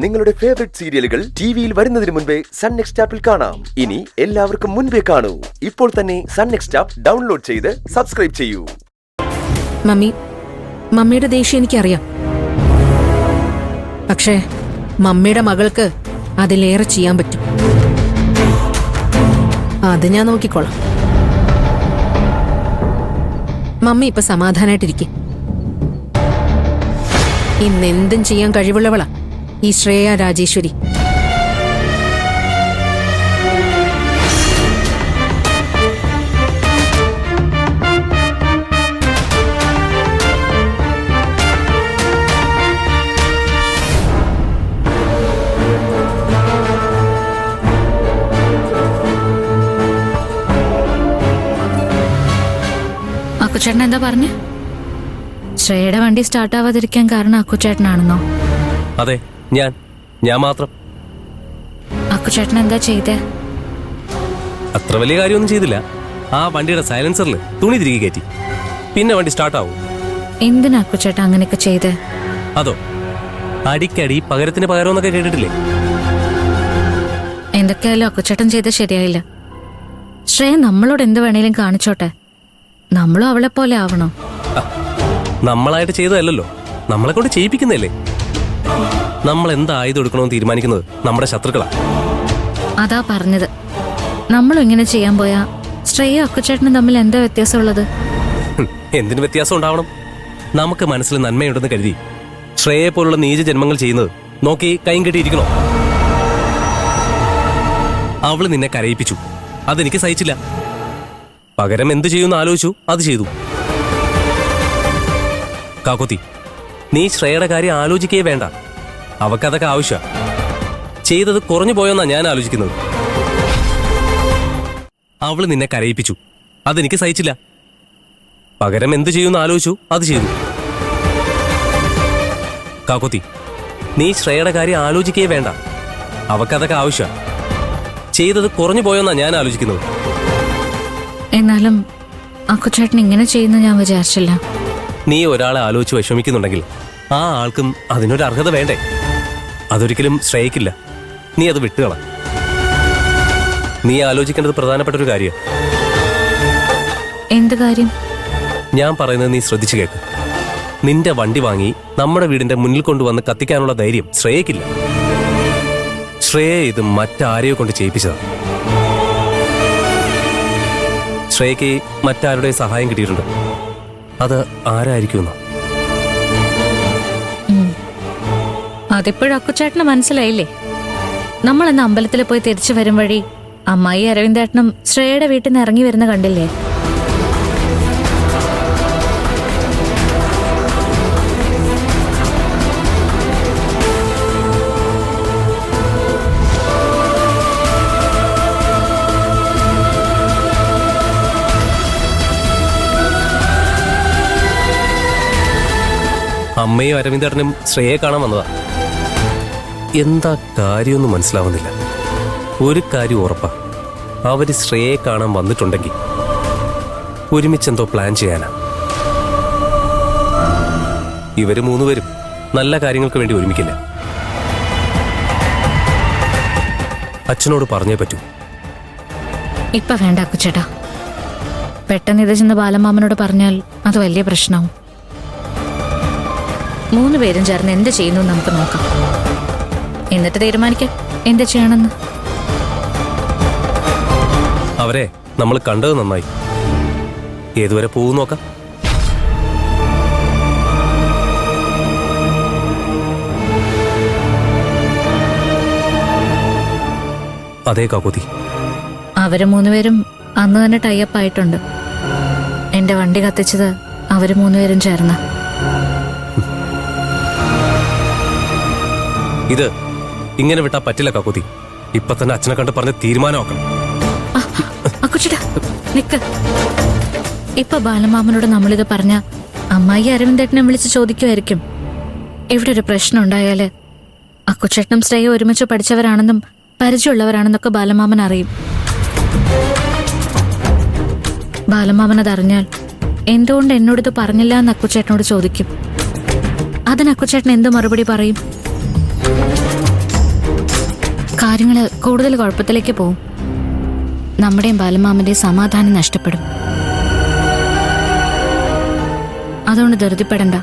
നിങ്ങളുടെ ഫേവറേറ്റ് സീരിയലുകൾ ടിവിയിൽ വരുന്നതിന് മുൻപേ സൺ നെക്സ്റ്റ് ആപ്പിൽ കാണാം. ഇനി എല്ലാവർക്കും മുൻപേ കാണൂ. ഇപ്പോൾ തന്നെ സൺ നെക്സ്റ്റ് ആപ്പ് ഡൗൺലോഡ് ചെയ്ത് സബ്സ്ക്രൈബ് ചെയ്യൂ. മമ്മിയുടെ ദേഷ്യം എനിക്കറിയാം. പക്ഷേ മമ്മിയുടെ മകൾക്ക് അതിലേറെ ചെയ്യാൻ പറ്റും. അത് ഞാൻ നോക്കിക്കോളാം. മമ്മി ഇപ്പൊ സമാധാനായിട്ടിരിക്കും. ഇന്നെന്തും ചെയ്യാൻ കഴിവുള്ളവളാ ഈ ശ്രേയ രാജേശ്വരി. അക്കുച്ചേട്ടൻ എന്താ പറഞ്ഞു? ശ്രേയയുടെ വണ്ടി സ്റ്റാർട്ട് ആവാതിരിക്കാൻ കാരണം അക്കുച്ചേട്ടനാണെന്നോ? അതെ, ഞാൻ മാത്രം. അക്കുച്ചേട്ടൻ എന്താ ചെയ്തേ? അത്ര വലിയ കാര്യമൊന്നും ചെയ്തില്ല. ആ വണ്ടിയുടെ സൈലൻസറിൽ തുണി തിരികെ കയറ്റി, പിന്നെ വണ്ടി സ്റ്റാർട്ട് ആവും. എന്തിനാ അക്കുച്ചേട്ടൻ അങ്ങനെയൊക്കെ ചെയ്തേ? അതോ, അടിക്കടി പകരത്തിന് പകരം എന്നൊക്കെ കേട്ടിട്ടില്ലേ? എന്തൊക്കെയായാലും അക്കുച്ചേട്ടൻ ചെയ്ത് ശരിയായില്ല. ശ്രേയ നമ്മളോട് എന്ത് വേണേലും കാണിച്ചോട്ടെ, നമ്മളും അവളെ പോലെ ആവണോ? നമ്മളായിട്ട് ചെയ്തതല്ലോ, നമ്മളെ കൊണ്ട് ചെയ്യിപ്പിക്കുന്നതല്ലേ. നമ്മൾ എന്താ ആയുധം എടുക്കണമെന്ന് തീരുമാനിക്കുന്നത് നമ്മുടെ ശത്രുക്കളാ. അതാ പറഞ്ഞത്, നമ്മളും ഇങ്ങനെ ചെയ്യാൻ പോയാ ശ്രേയ അക്കുച്ചേട്ടനും തമ്മിൽ എന്താ വ്യത്യാസമുള്ളത്? എന്തിനു വ്യത്യാസം ഉണ്ടാവണം? നമുക്ക് മനസ്സിൽ നന്മയുണ്ടെന്ന് കരുതി ശ്രേയെ പോലുള്ള നീച ജന്മങ്ങൾ ചെയ്യുന്നത് നോക്കി കൈയും കെട്ടിയിരിക്കണോ? അവള് നിന്നെ കരയിപ്പിച്ചു, അതെനിക്ക് സഹിച്ചില്ല. പകരം എന്ത് ചെയ്യുമെന്ന് ആലോചിച്ചു, അത് ചെയ്തു. കാക്കോത്തി, നീ ശ്രേയയുടെ കാര്യം ആലോചിക്കേ വേണ്ട. അവക്കതൊക്കെ ആവശ്യ. ചെയ്തത് കുറഞ്ഞു പോയോന്നാ ഞാൻ ആലോചിക്കുന്നത്. അവള് നിന്നെ കരയിപ്പിച്ചു, അതെനിക്ക് സഹിച്ചില്ല. പകരം എന്ത് ചെയ്യുമെന്ന് ആലോചിച്ചു, അത് ചെയ്തു. കാക്കോത്തി, നീ ശ്രേയയുടെ കാര്യം ആലോചിക്കേ വേണ്ട. അവക്കതൊക്കെ ആവശ്യ. ചെയ്തത് കുറഞ്ഞു പോയോന്നാ ഞാൻ ആലോചിക്കുന്നത്. എന്നാലും അക്കുച്ചേട്ടൻ ഇങ്ങനെ ചെയ്യുന്ന ഞാൻ വിചാരിച്ചില്ല. നീ ഒരാളെ ആലോചിച്ച് വിഷമിക്കുന്നുണ്ടെങ്കിൽ ആ ആൾക്കും അതിനൊരു അർഹത വേണ്ടേ? അതൊരിക്കലും ശ്രേയിക്കില്ല. നീ അത് വിട്ടുകള. നീ ആലോചിക്കേണ്ടത് പ്രധാനപ്പെട്ട ഒരു കാര്യം. എന്ത് കാര്യം? ഞാൻ പറയുന്നത് നീ ശ്രദ്ധിച്ചു കേൾക്ക്. നിന്റെ വണ്ടി വാങ്ങി നമ്മുടെ വീടിന്റെ മുന്നിൽ കൊണ്ടുവന്ന് കത്തിക്കാനുള്ള ധൈര്യം ശ്രേയക്കില്ല. ശ്രേയ ഇത് മറ്റാരെയോ കൊണ്ട് ചെയ്യിപ്പിച്ചതാണ്. ശ്രേയക്ക് മറ്റാരുടെയും സഹായം കിട്ടിയിട്ടുണ്ട്. അത് ആരായിരിക്കുമെന്നോ? അതിപ്പോഴും അക്കുച്ചേട്ടന് മനസ്സിലായില്ലേ? നമ്മൾ ഇന്ന് അമ്പലത്തിൽ പോയി തിരിച്ചു വരും വഴി അമ്മായി അരവിന്ദേട്ടനും ശ്രേയയുടെ വീട്ടിൽ നിന്ന് ഇറങ്ങി വരുന്ന കണ്ടില്ലേ? അമ്മയും അരവിന്ദേട്ടനും ശ്രേയെ കാണാൻ വന്നതാ. എന്താ കാര്യമൊന്നും മനസ്സിലാവുന്നില്ല. ഒരു കാര്യം ഉറപ്പാ, അവര് ശ്രേയെ കാണാൻ വന്നിട്ടുണ്ടെങ്കിൽ ഒരുമിച്ചെന്തോ പ്ലാൻ ചെയ്യാനാ. ഇവര് മൂന്നുപേരും നല്ല കാര്യങ്ങൾക്ക് വേണ്ടി ഒരുമിക്കില്ല. അച്ഛനോട് പറഞ്ഞേ പറ്റൂ. ഇപ്പൊ വേണ്ട അക്കുച്ചേട്ടാ. പെട്ടെന്ന് ഇത് ചെന്ന് ബാലമാമനോട് പറഞ്ഞാൽ അത് വലിയ പ്രശ്നമാവും. 3 പേരും ചേർന്ന് എന്ത് ചെയ്യുന്നു നമുക്ക് നോക്കാം. എന്നിട്ട് തീരുമാനിക്കാം എന്ത് ചെയ്യണമെന്ന്. അവരെ നമ്മൾ കണ്ടത് നന്നായി. ഏതുവരെ പോകും നോക്കാം. അതേ കാക്കോത്തി, അവര് 3 പേരും അന്ന് തന്നെ ടൈപ്പ് ആയിട്ടുണ്ട്. എന്റെ വണ്ടി കത്തിച്ചത് അവര് 3 പേരും ചേർന്ന. ഇത് ഇങ്ങനെ വിട്ടാ പറ്റില്ല കാക്കോത്തി. ഇപ്പൊ തന്നെ അച്ഛനെ കണ്ട് പറഞ്ഞ് തീരുമാനമാക്കണം. അക്കുച്ചേട്ടാ നിക്ക്. ഇപ്പൊ ബാലമാമനോട് നമ്മളിത് പറഞ്ഞ അമ്മായി അരവിന്ദേട്ടനെ വിളിച്ച് ചോദിക്കുമായിരിക്കും. ഇവിടെ ഒരു പ്രശ്നം ഉണ്ടായാല് അക്കുച്ചേട്ടനും ശ്രേയ ഒരുമിച്ച് പഠിച്ചവരാണെന്നും പരിചയമുള്ളവരാണെന്നൊക്കെ ബാലമാമൻ അറിയും. ബാലമാമൻ അതറിഞ്ഞാൽ എന്തുകൊണ്ട് എന്നോടിത് പറഞ്ഞില്ല എന്ന് അക്കുച്ചേട്ടനോട് ചോദിക്കും. അതിന് അക്കുച്ചേട്ടൻ എന്ത് മറുപടി പറയും? കാര്യങ്ങള് കൂടുതൽ കുഴപ്പത്തിലേക്ക് പോവും. നമ്മുടെയും ബാലമാമന്റെയും സമാധാനം നഷ്ടപ്പെടും. അതുകൊണ്ട് ധൃതിപ്പെടണ്ട.